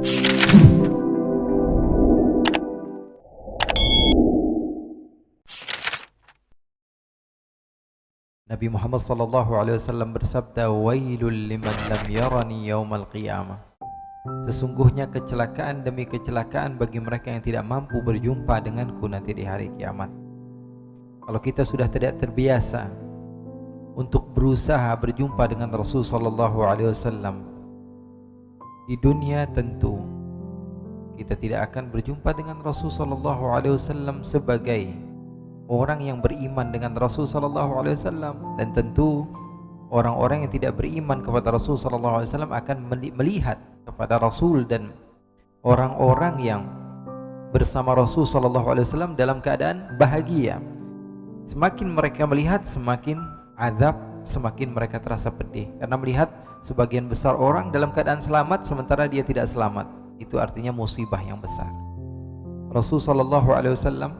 Nabi Muhammad SAW bersabda, "Wailul liman lam yarani yaumal qiyamah." Sesungguhnya kecelakaan demi kecelakaan bagi mereka yang tidak mampu berjumpa denganku nanti di hari kiamat. Kalau kita sudah tidak terbiasa untuk berusaha berjumpa dengan Rasul SAW di dunia, tentu kita tidak akan berjumpa dengan Rasul SAW sebagai orang yang beriman dengan Rasul SAW, dan tentu orang-orang yang tidak beriman kepada Rasul SAW akan melihat kepada Rasul dan orang-orang yang bersama Rasul SAW dalam keadaan bahagia. Semakin mereka melihat, semakin azab, semakin mereka terasa pedih karena melihat sebagian besar orang dalam keadaan selamat sementara dia tidak selamat. Itu artinya musibah yang besar. Rasul SAW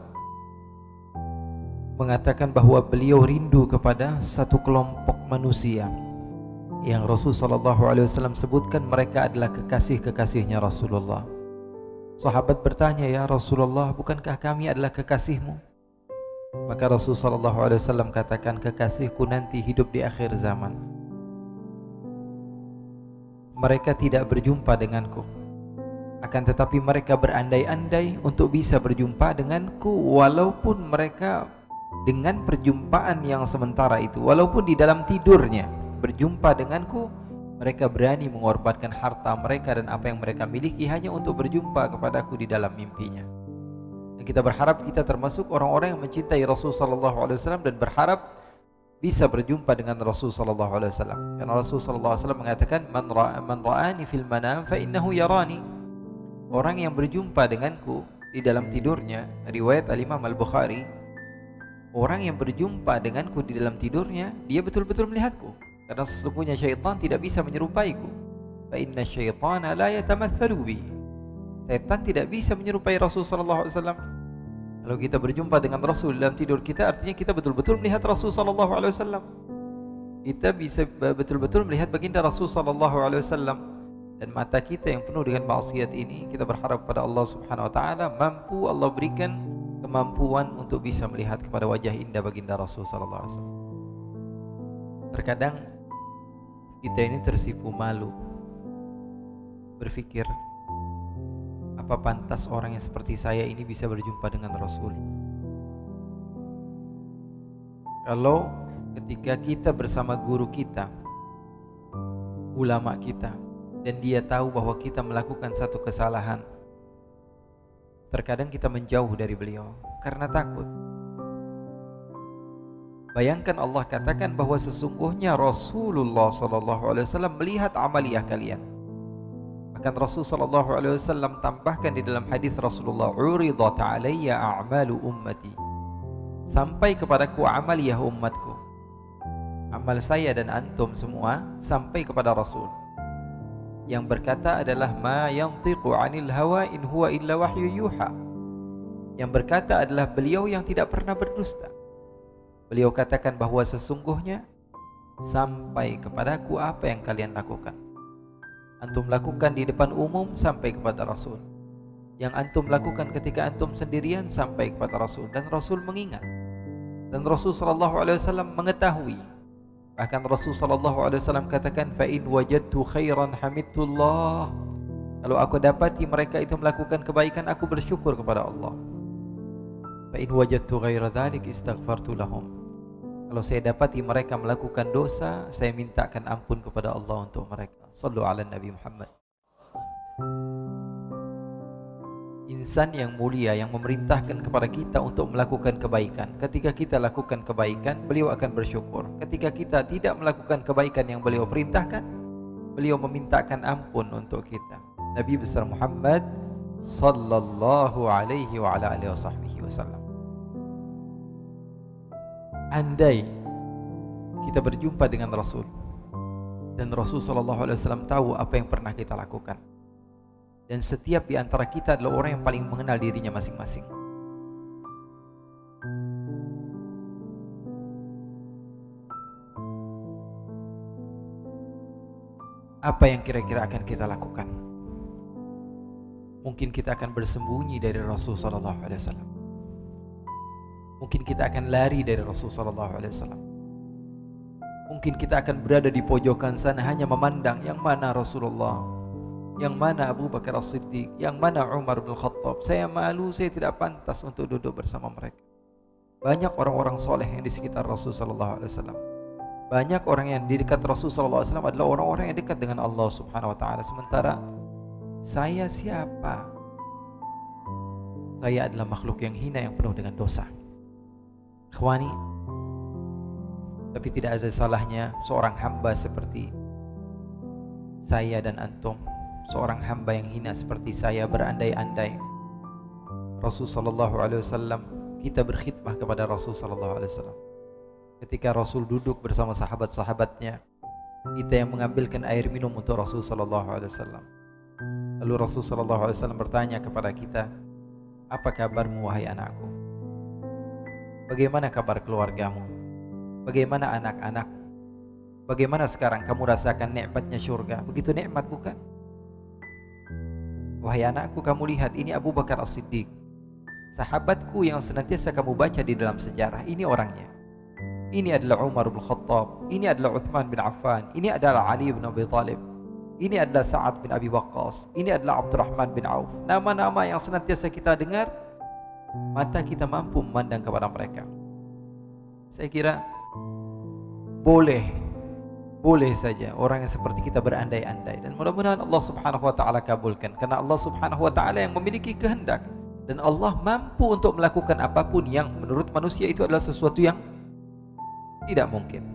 mengatakan bahwa beliau rindu kepada satu kelompok manusia yang Rasul SAW sebutkan mereka adalah kekasih-kekasihnya Rasulullah. Sahabat bertanya, "Ya Rasulullah, bukankah kami adalah kekasihmu?" Maka Rasul SAW katakan, "Kekasihku nanti hidup di akhir zaman. Mereka tidak berjumpa denganku, akan tetapi mereka berandai-andai untuk bisa berjumpa denganku, walaupun mereka dengan perjumpaan yang sementara itu, walaupun di dalam tidurnya berjumpa denganku, mereka berani mengorbankan harta mereka dan apa yang mereka miliki hanya untuk berjumpa kepadaku di dalam mimpinya." Dan kita berharap kita termasuk orang-orang yang mencintai Rasul SAW dan berharap bisa berjumpa dengan Rasul SAW. Karena Rasul SAW mengatakan, man ra'ani fil manam fa innahu yarani. Orang yang berjumpa denganku di dalam tidurnya, riwayat Al-Imam Al-Bukhari, orang yang berjumpa denganku di dalam tidurnya, dia betul-betul melihatku. Karena sesungguhnya syaitan tidak bisa menyerupaiku. Fa inna syaitana la yatamathalu bi. Setan tidak bisa menyerupai Rasul sallallahu alaihi wasallam. Kalau kita berjumpa dengan Rasul dalam tidur kita, artinya kita betul-betul melihat Rasul sallallahu alaihi wasallam. Kita bisa betul-betul melihat baginda Rasul sallallahu alaihi wasallam. Dan mata kita yang penuh dengan maksiat ini, kita berharap pada Allah Subhanahu wa taala mampu Allah berikan kemampuan untuk bisa melihat kepada wajah indah baginda Rasul sallallahu alaihi wasallam. Terkadang kita ini tersipu malu, berpikir, apa pantas orang yang seperti saya ini bisa berjumpa dengan Rasul? Kalau ketika kita bersama guru kita, ulama kita, dan dia tahu bahwa kita melakukan satu kesalahan, terkadang kita menjauh dari beliau karena takut. Bayangkan Allah katakan bahwa sesungguhnya Rasulullah SAW melihat amaliyah kalian. Bahkan Rasul SAW tambahkan di dalam hadis Rasulullah, "Uridat alayya a'malu ummati." Sampai kepadaku amaliyah umatku. Amal saya dan antum semua sampai kepada Rasul. Yang berkata adalah ma yantiqu 'anil hawa in huwa illa wahyu yuha. Yang berkata adalah beliau yang tidak pernah berdusta. Beliau katakan bahwa sesungguhnya sampai kepadaku apa yang kalian lakukan. Antum lakukan di depan umum sampai kepada Rasul. Yang antum lakukan ketika antum sendirian sampai kepada Rasul, dan Rasul mengingat. Dan Rasul sallallahu alaihi wasallam mengetahui. Bahkan Rasul sallallahu alaihi wasallam katakan, "Fa in wajadtu khairan hamidullah." Kalau aku dapati mereka itu melakukan kebaikan, aku bersyukur kepada Allah. "Fa in wajadtu ghaira dzalik istaghfartu lahum." Kalau saya dapati mereka melakukan dosa, saya mintakan ampun kepada Allah untuk mereka. Sallu ala Nabi Muhammad. Insan yang mulia yang memerintahkan kepada kita untuk melakukan kebaikan. Ketika kita lakukan kebaikan, beliau akan bersyukur. Ketika kita tidak melakukan kebaikan yang beliau perintahkan, beliau memintakan ampun untuk kita. Nabi besar Muhammad sallallahu alaihi wa ala alihi wasallam. Andai kita berjumpa dengan Rasul dan Rasul sallallahu alaihi wasallam tahu apa yang pernah kita lakukan, dan setiap di antara kita adalah orang yang paling mengenal dirinya masing-masing, apa yang kira-kira akan kita lakukan? Mungkin kita akan bersembunyi dari Rasul sallallahu alaihi wasallam. Mungkin kita akan lari dari Rasul sallallahu alaihi wasallam. Mungkin kita akan berada di pojokan sana hanya memandang yang mana Rasulullah, yang mana Abu Bakar As-Siddiq, yang mana Umar bin Khattab. Saya malu, saya tidak pantas untuk duduk bersama mereka. Banyak orang-orang soleh yang di sekitar Rasul sallallahu alaihi wasallam. Banyak orang yang di dekat Rasul sallallahu alaihi wasallam adalah orang-orang yang dekat dengan Allah Subhanahu wa taala. Sementara saya siapa? Saya adalah makhluk yang hina yang penuh dengan dosa. Ikhwani, tapi tidak ada salahnya seorang hamba seperti saya dan antum, seorang hamba yang hina seperti saya berandai-andai Rasul sallallahu alaihi wasallam, kita berkhidmah kepada Rasul sallallahu alaihi wasallam. Ketika Rasul duduk bersama sahabat-sahabatnya, kita yang mengambilkan air minum untuk Rasul sallallahu alaihi wasallam. Lalu Rasul sallallahu alaihi wasallam bertanya kepada kita, "Apa kabarmu wahai anakku? Bagaimana kabar keluargamu? Bagaimana anak-anakmu? Bagaimana sekarang kamu rasakan nikmatnya syurga? Begitu nikmat bukan? Wahai anakku, kamu lihat ini Abu Bakar As-Siddiq, sahabatku yang senantiasa kamu baca di dalam sejarah. Ini orangnya. Ini adalah Umar bin Khattab, ini adalah Uthman bin Affan, ini adalah Ali bin Abi Thalib, ini adalah Sa'ad bin Abi Waqqas, ini adalah Abdurrahman bin Auf. Nama-nama yang senantiasa kita dengar, mata kita mampu memandang kepada mereka. Saya kira boleh saja orang yang seperti kita berandai-andai, dan mudah-mudahan Allah Subhanahu wa taala kabulkan, karena Allah Subhanahu wa taala yang memiliki kehendak, dan Allah mampu untuk melakukan apapun yang menurut manusia itu adalah sesuatu yang tidak mungkin.